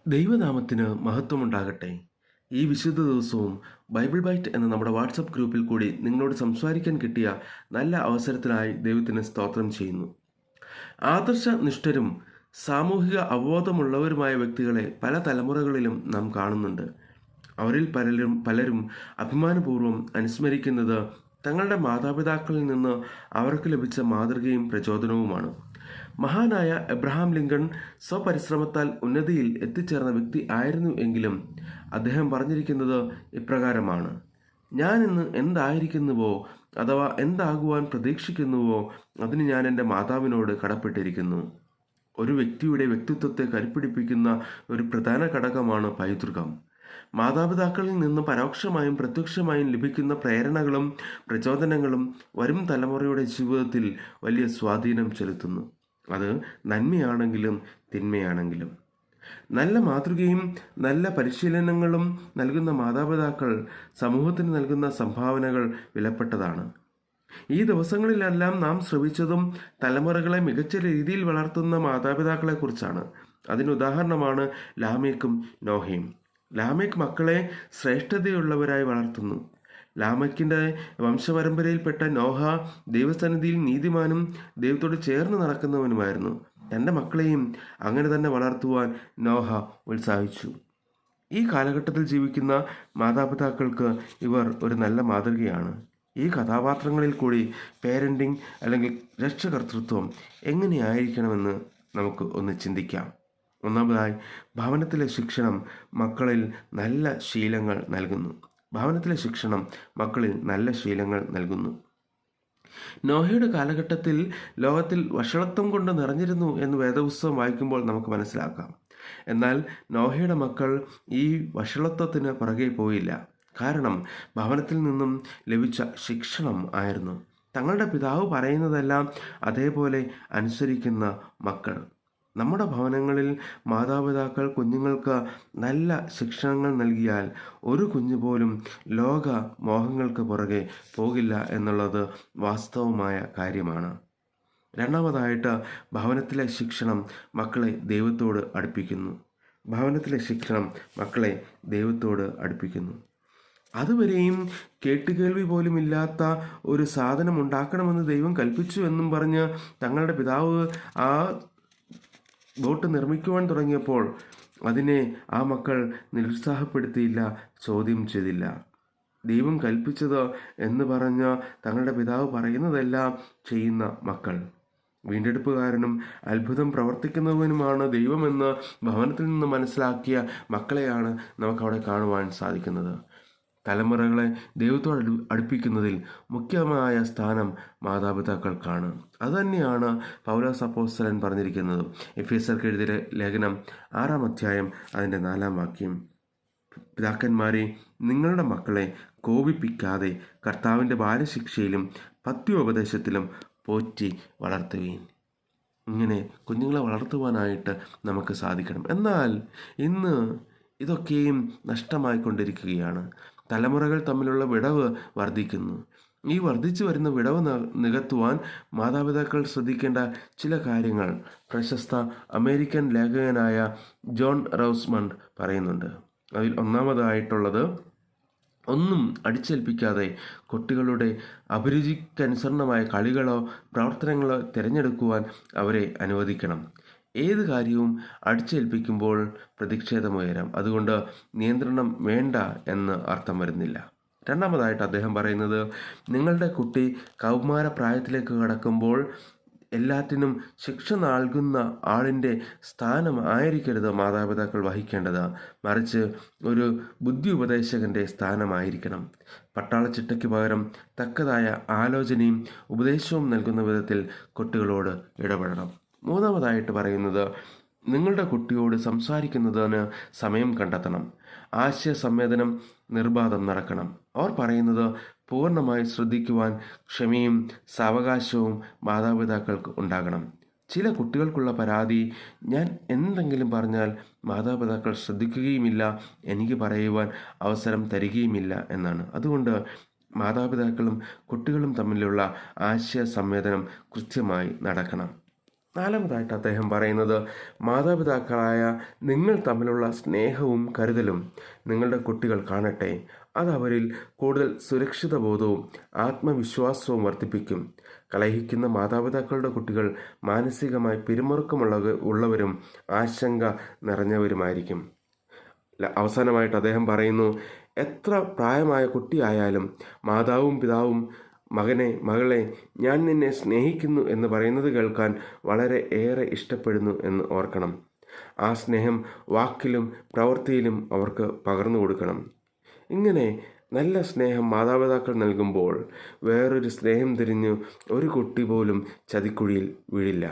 ദൈവനാമത്തിന് മഹത്വമുണ്ടാകട്ടെ. ഈ വിശുദ്ധ ദിവസവും ബൈബിൾ ബൈറ്റ് എന്ന നമ്മുടെ വാട്സപ്പ് ഗ്രൂപ്പിൽ കൂടി നിങ്ങളോട് സംസാരിക്കാൻ കിട്ടിയ നല്ല അവസരത്തിനായി ദൈവത്തിന് സ്തോത്രം ചെയ്യുന്നു. ആദർശനിഷ്ഠരും സാമൂഹിക അവബോധമുള്ളവരുമായ വ്യക്തികളെ പല തലമുറകളിലും നാം കാണുന്നുണ്ട്. അവരിൽ പലരും അഭിമാനപൂർവ്വം അനുസ്മരിക്കുന്നത് തങ്ങളുടെ മാതാപിതാക്കളിൽ നിന്ന് അവർക്ക് ലഭിച്ച മാതൃകയും പ്രചോദനവുമാണ്. മഹാനായ എബ്രഹാം ലിങ്കൺ സ്വപരിശ്രമത്താൽ ഉന്നതിയിൽ എത്തിച്ചേർന്ന വ്യക്തി ആയിരുന്നു എങ്കിലും അദ്ദേഹം പറഞ്ഞിരിക്കുന്നത് ഇപ്രകാരമാണ്: ഞാൻ ഇന്ന് എന്തായിരിക്കുന്നുവോ അഥവാ എന്താകുവാൻ പ്രതീക്ഷിക്കുന്നുവോ അതിന് ഞാൻ എൻ്റെ മാതാവിനോട് കടപ്പെട്ടിരിക്കുന്നു. ഒരു വ്യക്തിയുടെ വ്യക്തിത്വത്തെ കരുപ്പിടിപ്പിക്കുന്ന ഒരു പ്രധാന ഘടകമാണ് പൈതൃകം. മാതാപിതാക്കളിൽ നിന്ന് പരോക്ഷമായും പ്രത്യക്ഷമായും ലഭിക്കുന്ന പ്രേരണകളും പ്രചോദനങ്ങളും വരും തലമുറയുടെ ജീവിതത്തിൽ വലിയ സ്വാധീനം ചെലുത്തുന്നു. അത് നന്മയാണെങ്കിലും തിന്മയാണെങ്കിലും. നല്ല മാതൃകയും നല്ല പരിശീലനങ്ങളും നൽകുന്ന മാതാപിതാക്കൾ സമൂഹത്തിന് നൽകുന്ന സംഭാവനകൾ വിലപ്പെട്ടതാണ്. ഈ ദിവസങ്ങളിലെല്ലാം നാം ശ്രവിച്ചതും തലമുറകളെ മികച്ച രീതിയിൽ വളർത്തുന്ന മാതാപിതാക്കളെക്കുറിച്ചാണ്. അതിനുദാഹരണമാണ് ലാമേക്കും നോഹയും. ലാമേക്ക് മക്കളെ ശ്രേഷ്ഠതയുള്ളവരായി വളർത്തുന്നു. ലാമേക്കിൻ്റെ വംശപരമ്പരയിൽപ്പെട്ട നോഹ ദൈവസന്നിധിയിൽ നീതിമാനും ദൈവത്തോട് ചേർന്ന് നടക്കുന്നവനുമായിരുന്നു. തൻ്റെ മക്കളെയും അങ്ങനെ തന്നെ വളർത്തുവാൻ നോഹ ഉത്സാഹിച്ചു. ഈ കാലഘട്ടത്തിൽ ജീവിക്കുന്ന മാതാപിതാക്കൾക്ക് ഇവർ ഒരു നല്ല മാതൃകയാണ്. ഈ കഥാപാത്രങ്ങളിൽ കൂടി പേരൻറ്റിങ് അല്ലെങ്കിൽ രക്ഷകർതൃത്വം എങ്ങനെയായിരിക്കണമെന്ന് നമുക്ക് ഒന്ന് ചിന്തിക്കാം. ഒന്നാമതായി, ഭവനത്തിലെ ശിക്ഷണം മക്കളിൽ നല്ല ശീലങ്ങൾ നൽകുന്നു. ഭവനത്തിലെ ശിക്ഷണം മക്കളിൽ നല്ല ശീലങ്ങൾ നൽകുന്നു. നോഹയുടെ കാലഘട്ടത്തിൽ ലോകത്തിൽ വഷളത്വം കൊണ്ട് നിറഞ്ഞിരുന്നു എന്ന് വേദപുസ്തകം വായിക്കുമ്പോൾ നമുക്ക് മനസ്സിലാക്കാം. എന്നാൽ നോഹയുടെ മക്കൾ ഈ വഷളത്വത്തിന് പുറകെ പോയില്ല. കാരണം ഭവനത്തിൽ നിന്നും ലഭിച്ച ശിക്ഷണം ആയിരുന്നു. തങ്ങളുടെ പിതാവ് പറയുന്നതെല്ലാം അതേപോലെ അനുസരിക്കുന്ന മക്കൾ. നമ്മുടെ ഭവനങ്ങളിൽ മാതാപിതാക്കൾ കുഞ്ഞുങ്ങൾക്ക് നല്ല ശിക്ഷണങ്ങൾ നൽകിയാൽ ഒരു കുഞ്ഞു പോലും ലോക മോഹങ്ങൾക്ക് പുറകെ പോകില്ല എന്നുള്ളത് വാസ്തവമായ കാര്യമാണ്. രണ്ടാമതായിട്ട്, ഭവനത്തിലെ ശിക്ഷണം മക്കളെ ദൈവത്തോട് അടുപ്പിക്കുന്നു. ഭവനത്തിലെ ശിക്ഷണം മക്കളെ ദൈവത്തോട് അടുപ്പിക്കുന്നു. അതുവരെയും കേട്ടുകേൾവി പോലും ഇല്ലാത്ത ഒരു സാധനം ഉണ്ടാക്കണമെന്ന് ദൈവം കൽപ്പിച്ചു എന്നും പറഞ്ഞ് തങ്ങളുടെ പിതാവ് ആ ബോട്ട് നിർമ്മിക്കുവാൻ തുടങ്ങിയപ്പോൾ അതിനെ ആ മക്കൾ നിരുത്സാഹപ്പെടുത്തിയില്ല, ചോദ്യം ചെയ്തില്ല. ദൈവം കൽപ്പിച്ചത് എന്ന് പറഞ്ഞ് തങ്ങളുടെ പിതാവ് പറയുന്നതെല്ലാം ചെയ്യുന്ന മക്കൾ. വീണ്ടെടുപ്പുകാരനും അത്ഭുതം പ്രവർത്തിക്കുന്നവനുമാണ് ദൈവമെന്ന് ഭവനത്തിൽ നിന്ന് മനസ്സിലാക്കിയ മക്കളെയാണ് നമുക്കവിടെ കാണുവാൻ സാധിക്കുന്നത്. തലമുറകളെ ദൈവത്തോട് അടുപ്പിക്കുന്നതിൽ മുഖ്യമായ സ്ഥാനം മാതാപിതാക്കൾക്കാണ്. അതുതന്നെയാണ് പൗലോസ് അപ്പോസ്തലൻ പറഞ്ഞിരിക്കുന്നത്. എഫേസ്യർക്ക് എഴുതിയ ലേഖനം 6-ാം അധ്യായം അതിൻ്റെ 4-ാം വാക്യം: പിതാക്കന്മാരെ, നിങ്ങളുടെ മക്കളെ കോപിപ്പിക്കാതെ കർത്താവിൻ്റെ ബാലശിക്ഷയിലും പഥ്യോപദേശത്തിലും പോറ്റി വളർത്തുകയും. ഇങ്ങനെ കുഞ്ഞുങ്ങളെ വളർത്തുവാനായിട്ട് നമുക്ക് സാധിക്കണം. എന്നാൽ ഇന്ന് ഇതൊക്കെയും നഷ്ടമായിക്കൊണ്ടിരിക്കുകയാണ്. തലമുറകൾ തമ്മിലുള്ള വിടവ് വർദ്ധിക്കുന്നു. ഈ വർദ്ധിച്ചു വരുന്ന വിടവ് നികത്തുവാൻ മാതാപിതാക്കൾ ശ്രദ്ധിക്കേണ്ട ചില കാര്യങ്ങൾ പ്രശസ്ത അമേരിക്കൻ ലേഖകനായ ജോൺ റൗസ്മണ്ട് പറയുന്നുണ്ട്. അതിൽ ഒന്നാമതായിട്ടുള്ളത്, ഒന്നും അടിച്ചേൽപ്പിക്കാതെ കുട്ടികളുടെ അഭിരുചിക്കനുസരണമായ കളികളോ പ്രവർത്തനങ്ങളോ തിരഞ്ഞെടുക്കുവാൻ അവരെ അനുവദിക്കണം. ഏത് കാര്യവും അടിച്ചേൽപ്പിക്കുമ്പോൾ പ്രതിഷേധമുയരാം. അതുകൊണ്ട് നിയന്ത്രണം വേണ്ട എന്ന് അർത്ഥം വരുന്നില്ല. രണ്ടാമതായിട്ട് അദ്ദേഹം പറയുന്നത്, നിങ്ങളുടെ കുട്ടി കൗമാരപ്രായത്തിലേക്ക് കടക്കുമ്പോൾ എല്ലാറ്റിനും ശിക്ഷ നൽകുന്ന ആളിൻ്റെ സ്ഥാനം ആയിരിക്കരുത് മാതാപിതാക്കൾ വഹിക്കേണ്ടത്, മറിച്ച് ഒരു ബുദ്ധി ഉപദേശകൻ്റെ സ്ഥാനമായിരിക്കണം. പട്ടാളച്ചിട്ടയ്ക്ക് പകരം തക്കതായ ആലോചനയും ഉപദേശവും നൽകുന്ന വിധത്തിൽ കുട്ടികളോട് ഇടപെടണം. മൂന്നാമതായിട്ട് പറയുന്നത്, നിങ്ങളുടെ കുട്ടിയോട് സംസാരിക്കുന്നതിന് സമയം കണ്ടെത്തണം. ആശയസംവേദനം നിർബാധം നടക്കണം. അവർ പറയുന്നത് പൂർണ്ണമായി ശ്രദ്ധിക്കുവാൻ ക്ഷമയും സാവകാശവും മാതാപിതാക്കൾക്ക് ഉണ്ടാകണം. ചില കുട്ടികൾക്കുള്ള പരാതി, ഞാൻ എന്തെങ്കിലും പറഞ്ഞാൽ മാതാപിതാക്കൾ ശ്രദ്ധിക്കുകയുമില്ല, എനിക്ക് പറയുവാൻ അവസരം തരികയുമില്ല എന്നാണ്. അതുകൊണ്ട് മാതാപിതാക്കളും കുട്ടികളും തമ്മിലുള്ള ആശയ സംവേദനം കൃത്യമായി നടക്കണം. നാലാമതായിട്ട് അദ്ദേഹം പറയുന്നത്, മാതാപിതാക്കളായ നിങ്ങൾ തമ്മിലുള്ള സ്നേഹവും കരുതലും നിങ്ങളുടെ കുട്ടികൾ കാണട്ടെ. അത് അവരിൽ കൂടുതൽ സുരക്ഷിത ബോധവും ആത്മവിശ്വാസവും വർദ്ധിപ്പിക്കും. കലഹിക്കുന്ന മാതാപിതാക്കളുടെ കുട്ടികൾ മാനസികമായി ഉള്ളവരും ആശങ്ക നിറഞ്ഞവരുമായിരിക്കും. അവസാനമായിട്ട് അദ്ദേഹം പറയുന്നു, എത്ര പ്രായമായ കുട്ടിയായാലും മാതാവും പിതാവും മകളെ ഞാൻ നിന്നെ സ്നേഹിക്കുന്നു എന്ന് പറയുന്നത് കേൾക്കാൻ വളരെ ഏറെ ഇഷ്ടപ്പെടുന്നു എന്ന് ഓർക്കണം. ആ സ്നേഹം വാക്കിലും പ്രവൃത്തിയിലും അവർക്ക് പകർന്നു കൊടുക്കണം. ഇങ്ങനെ നല്ല സ്നേഹം മാതാപിതാക്കൾ നൽകുമ്പോൾ വേറൊരു സ്നേഹം തിരിഞ്ഞ് ഒരു കുട്ടി പോലും ചതിക്കുഴിയിൽ വീഴില്ല.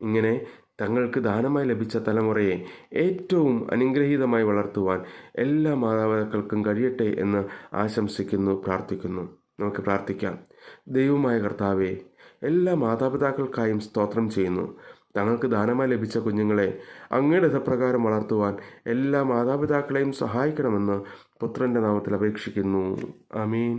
ഇങ്ങനെ തങ്ങൾക്ക് ദാനമായി ലഭിച്ച തലമുറയെ ഏറ്റവും അനുഗ്രഹീതമായി വളർത്തുവാൻ എല്ലാ മാതാപിതാക്കൾക്കും കഴിയട്ടെ എന്ന് ആശംസിക്കുന്നു, പ്രാർത്ഥിക്കുന്നു. നമുക്ക് പ്രാർത്ഥിക്കാം. ദൈവമായ കർത്താവേ, എല്ലാ മാതാപിതാക്കൾക്കായും സ്തോത്രം ചെയ്യുന്നു. തങ്ങൾക്ക് ദാനമായി ലഭിച്ച കുഞ്ഞുങ്ങളെ അങ്ങയുടെ ഹിതപ്രകാരം വളർത്തുവാൻ എല്ലാ മാതാപിതാക്കളെയും സഹായിക്കണമെന്ന് പുത്രൻ്റെ നാമത്തിൽ അപേക്ഷിക്കുന്നു. ആമീൻ.